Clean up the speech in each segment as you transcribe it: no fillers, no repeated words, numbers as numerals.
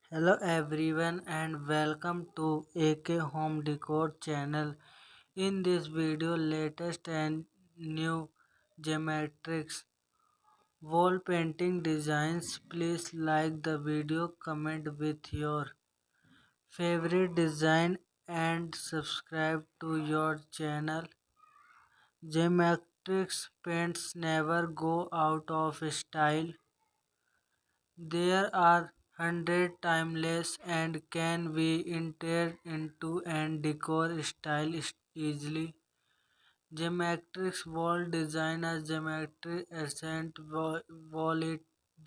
Hello everyone and welcome to AK Home Decor channel. In this video latest and new geometrics wall painting designs. Please like the video, comment with your favorite design and subscribe to your channel. Geometrics paints never go out of style. There are hundred timeless and can be entered into and decor style easily. Geometric wall design as geometry accent wall it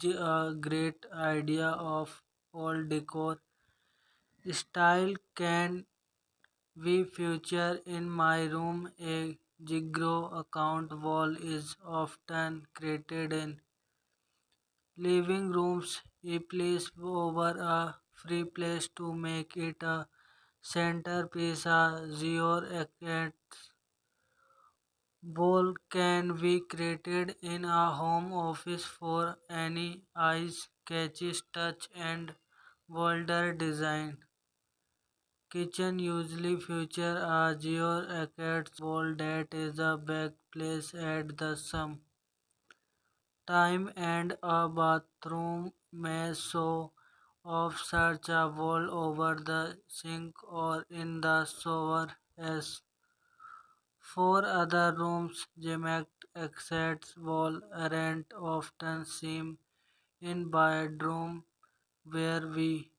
a great idea of wall decor style can we feature in my room. A zigzag account wall is often created in living rooms, a place over a free place to make it a centerpiece. A zero bowl can be created in a home office for any eyes catches touch and bolder design. Kitchen usually feature a zero wall that is a back place at the some time and a bathroom may show of such a wall over the sink or in the shower as for other rooms. Geometric access wall aren't often seen in bedroom where we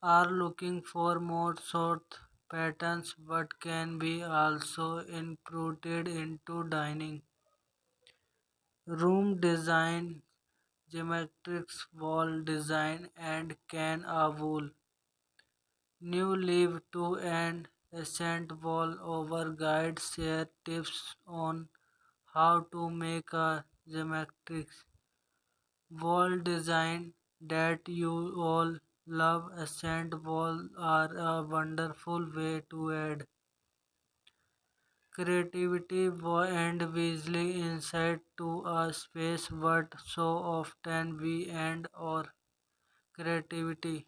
are looking for more short patterns but can be also inputted into dining room design. Geometric wall design and can a wool new leave to an ascent wall over guide share tips on how to make a geometric wall design that you all love. Ascent wall are a wonderful way to add creativity and visually insight to a space but so often we end or creativity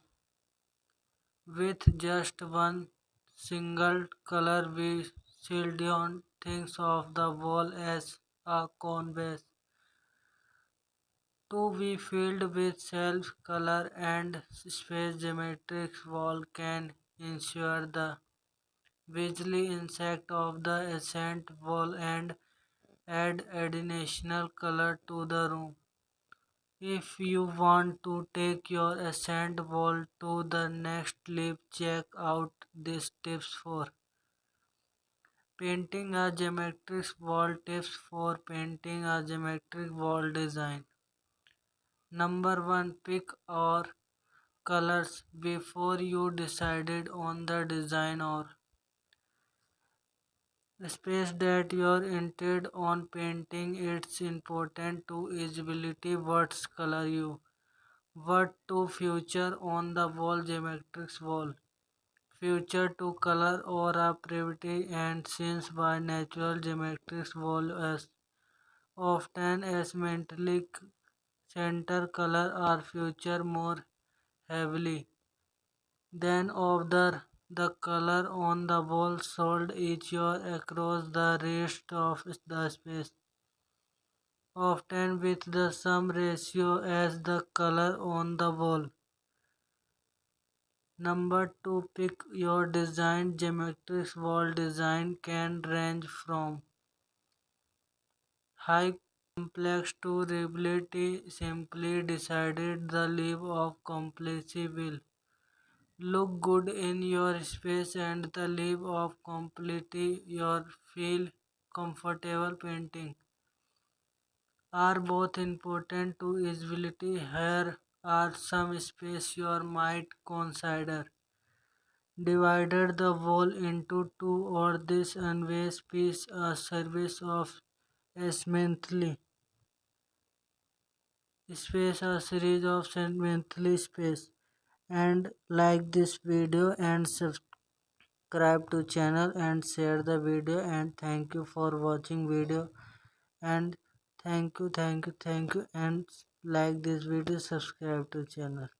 with just one single color. We still things of the wall as a canvas to be filled with self color and space. Geometric wall can ensure the visually insect of the accent wall and add additional color to the room. If you want to take your accent wall to the next level, check out these tips for painting a geometric wall. Tips for painting a geometric wall design. Number 1. Pick your colors before you decided on the design or space that you're intent on painting. It's important to visibility what color you what to feature on the wall. Geometric wall feature to color or a privity and since by natural. Geometric wall as often as metallic center color are feature more heavily than other. The color on the wall should each year across the rest of the space, often with the same ratio as the color on the wall. Number 2. Pick your design. Geometric wall design can range from high complex to reliability. Simply decided the level of complexity will look good in your space and the level of complexity you feel comfortable painting are both important to usability. Here are some space you might consider. Divided the wall into two or this unways piece a service of segmentally space, a series of segmentally space, and like this video and subscribe to channel and share the video and thank you for watching video and thank you and like this video, subscribe to channel.